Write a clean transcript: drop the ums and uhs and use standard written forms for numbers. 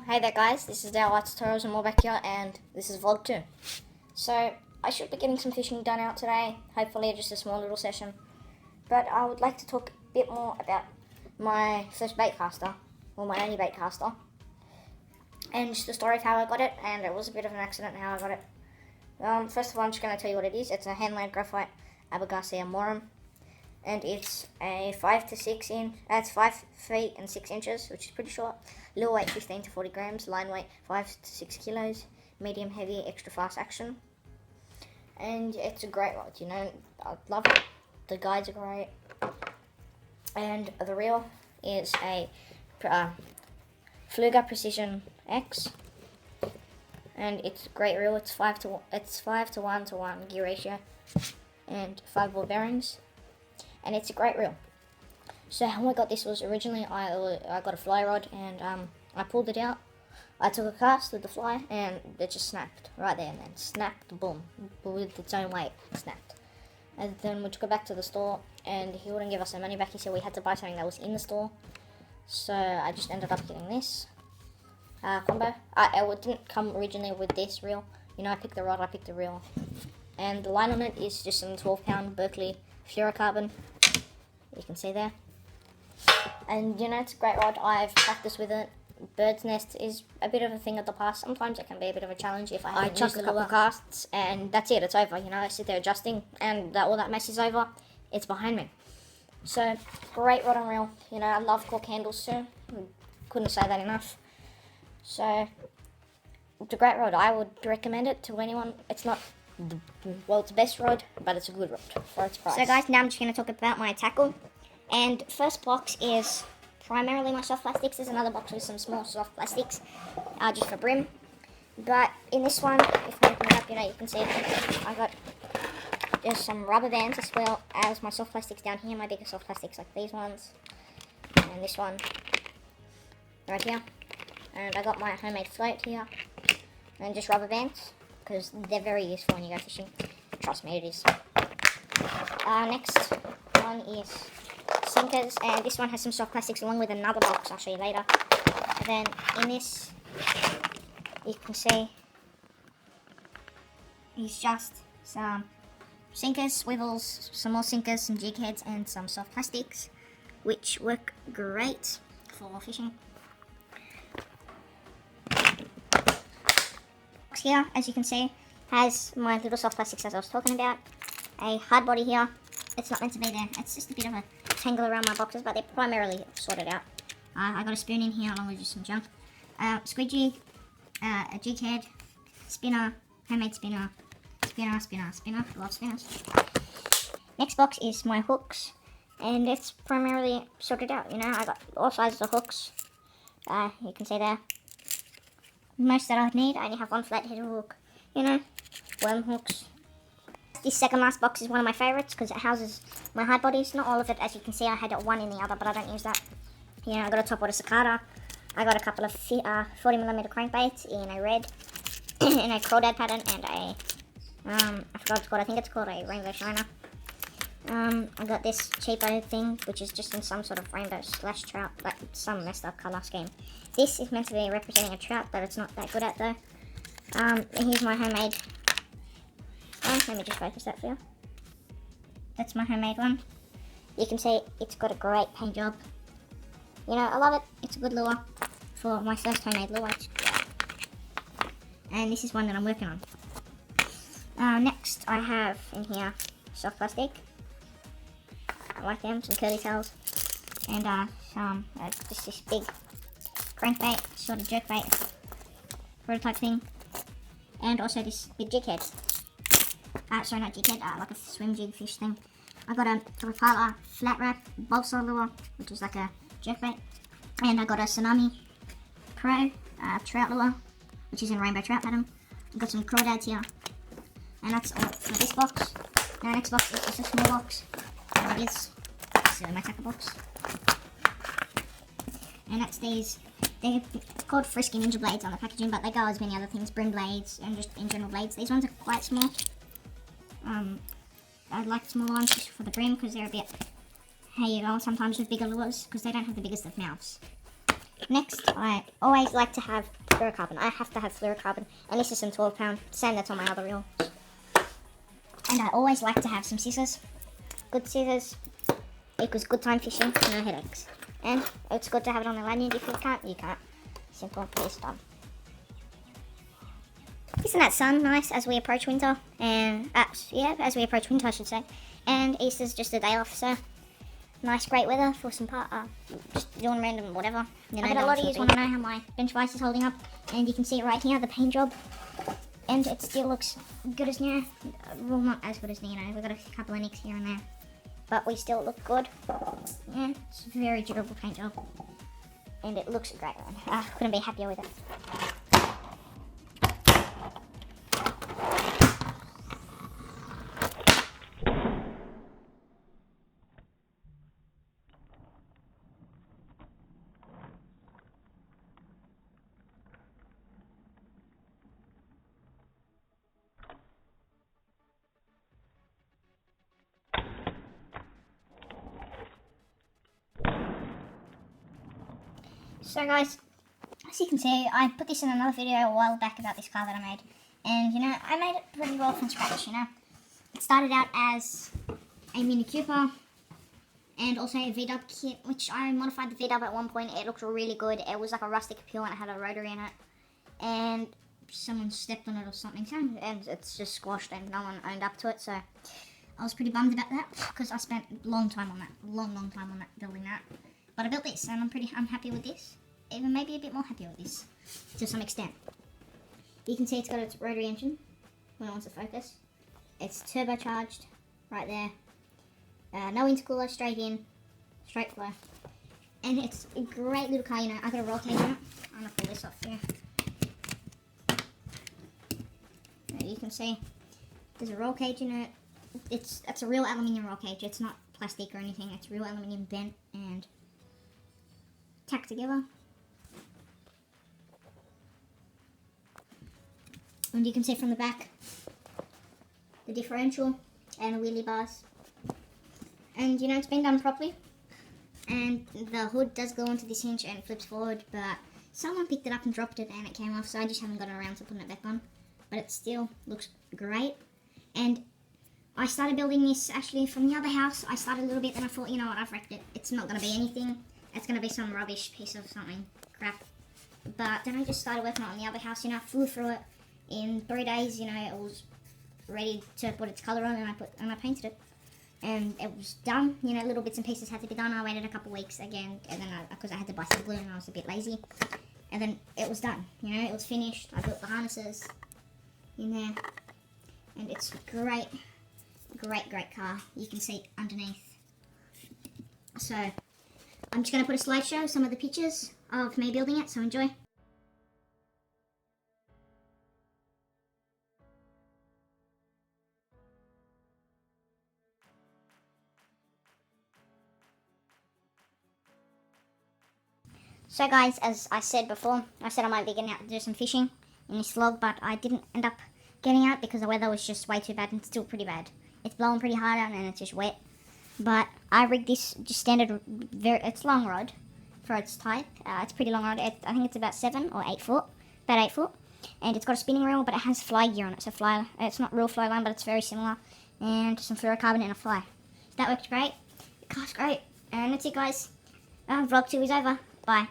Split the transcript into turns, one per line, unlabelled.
Hey there guys, this is Dale Lights Tutorials and more back here, and this is vlog 2. So, I should be getting some fishing done out today, hopefully just a small little session. But I would like to talk a bit more about my first bait caster, or my only bait caster. And just the story of how I got it, and it was a bit of an accident how I got it. First of all, I'm just going to tell you what it is. It's a hand-laid graphite Abergasia morum. And it's a 5 to 6 inch, it's 5 feet and 6 inches, which is pretty short. Lure weight 15 to 40 grams, line weight 5 to 6 kilos, medium heavy, extra fast action. And it's a great rod, you know, I love it. The guides are great. And the reel is a Fluger Precision X. And it's a great reel, it's 5 to 1 to 1 gear ratio and 5 ball bearings. And it's a great reel. So how I got this was originally I got a fly rod and I pulled it out. I took a cast with the fly and it just snapped right there and then. Snapped, boom, with its own weight, snapped. And then we took it back to the store and he wouldn't give us our money back. He said we had to buy something that was in the store. So I just ended up getting this combo. It didn't come originally with this reel. You know, I picked the rod, I picked the reel. And the line on it is just some 12-pound Berkeley fluorocarbon. You can see there. And you know, it's a great rod. I've practiced with it. Bird's nest is a bit of a thing of the past. Sometimes it can be a bit of a challenge if I chuck a couple of casts and that's it, it's over. You know, I sit there adjusting and all that mess is over. It's behind me. So, great rod and reel. You know, I love cork handles too. Couldn't say that enough. So, it's a great rod. I would recommend it to anyone. It's not it's the best rod, but it's a good rod for its price. So guys, now I'm just going to talk about my tackle. And first box is primarily my soft plastics. There's another box with some small soft plastics, just for brim. But in this one, if I open it up, you know, you can see I got just some rubber bands as well as my soft plastics down here. My bigger soft plastics like these ones, and this one right here. And I got my homemade float here, and just rubber bands, because they're very useful when you go fishing. Trust me, it is. Next one is sinkers, and this one has some soft plastics along with another box I'll show you later. And then in this, you can see, is just some sinkers, swivels, some more sinkers, some jig heads, and some soft plastics, which work great for fishing. Here, as you can see, has my little soft plastics as I was talking about. A hard body here. It's not meant to be there. It's just a bit of a tangle around my boxes, but they're primarily sorted out. I got a spoon in here along with just some junk. Squid jig, a jig head, spinner, homemade spinner, spinner. Love spinners. Next box is my hooks, and it's primarily sorted out. You know, I got all sizes of hooks. You can see there. Most that I need. I only have one flathead hook, you know, worm hooks. This second last box is one of my favourites because it houses my hard bodies. Not all of it, as you can see, I had one in the other, but I don't use that. Yeah, I got a topwater cicada. I got a couple of 40mm crankbaits in a red, in a crawdad pattern, and a, I forgot what it's called, I think it's called a rainbow shiner. I got this cheapo thing, which is just in some sort of rainbow slash trout, like some messed up colour scheme. This is meant to be representing a trout, but it's not that good at though. And here's my homemade one. Let me just focus that for you. That's my homemade one. You can see it's got a great paint job. You know, I love it. It's a good lure for my first homemade lure. And this is one that I'm working on. Next I have in here soft plastic. I like them, some curly tails, and some just this big crankbait, sort of jerkbait prototype thing, and also this big jig head. Sorry, not jig head, like a swim jig fish thing. I got a Rapala flat wrap balsa lure, which is like a jerkbait, and I got a Tsunami Pro trout lure, which is in rainbow trout pattern. I've got some crawdads here, and that's all for this box. Now, next box is just a small box. It is my tackle box, and that's these. They're called Frisky Ninja blades on the packaging, but they go as many other things, brim blades and just in general blades. These ones are quite small. I like smaller ones just for the brim because they're a bit, hey, you know, sometimes with bigger lures because they don't have the biggest of mouths. Next, I always like to have fluorocarbon. I have to have fluorocarbon, and this is some 12-pound, same that's on my other reel. And I always like to have some scissors. Good scissors equals good time fishing, no headaches. And it's good to have it on the lanyard. If you can't, you can't. Simple, it's done. Isn't that sun nice as we approach winter? And as we approach winter, I should say. And Easter's just a day off, so nice, great weather for some just doing random whatever. You know, but a lot of you want to know how my bench vise is holding up, and you can see it right here, the paint job, and it still looks good as new. Well, not as good as new, you know. We've got a couple of nicks here and there, but we still look good. Yeah, it's a very durable paint job, and it looks great. Couldn't be happier with it. So guys, as you can see, I put this in another video a while back about this car that I made. And you know, I made it pretty well from scratch, you know. It started out as a Mini Cooper and also a V-dub kit, which I modified the V-dub at one point. It looked really good. It was like a rustic appeal and it had a rotary in it. And someone stepped on it or something, and it's just squashed and no one owned up to it. So I was pretty bummed about that because I spent a long time on that, long time on that, building that. But I built this and I'm happy with this. Even maybe a bit more happier with this, to some extent. You can see it's got its rotary engine, when it wants to focus. It's turbocharged, right there. No intercooler, straight in, straight flow. And it's a great little car, you know. I got a roll cage in it. I'm gonna pull this off here. You can see there's a roll cage in it. It's a real aluminium roll cage. It's not plastic or anything. It's real aluminium bent and tacked together. And you can see from the back the differential and the wheelie bars. And you know, it's been done properly. And the hood does go onto this hinge and flips forward, but someone picked it up and dropped it and it came off, so I just haven't gotten around to putting it back on. But it still looks great. And I started building this actually from the other house. I started a little bit, then I thought, you know what, I've wrecked it. It's not going to be anything. It's going to be some rubbish piece of something, crap. But then I just started working on the other house, you know, I flew through it. In 3 days, you know, it was ready to put its colour on, and I painted it. And it was done, you know, little bits and pieces had to be done. I waited a couple of weeks again, and then because I had to buy some glue and I was a bit lazy. And then it was done, you know, it was finished. I built the harnesses in there. And it's great, great car. You can see underneath. So, I'm just going to put a slideshow, some of the pictures of me building it, so enjoy. So guys, as I said before, I said I might be getting out to do some fishing in this vlog, but I didn't end up getting out because the weather was just way too bad, and it's still pretty bad. It's blowing pretty hard out and it's just wet. But I rigged this just standard, it's long rod for its type. It's pretty long rod. I think it's about 7 or 8 foot, about 8 foot. And it's got a spinning reel, but it has fly gear on it. So it's not real fly line, but it's very similar. And some fluorocarbon and a fly. So that worked great. The car's great. And that's it guys. Vlog 2 is over. Bye.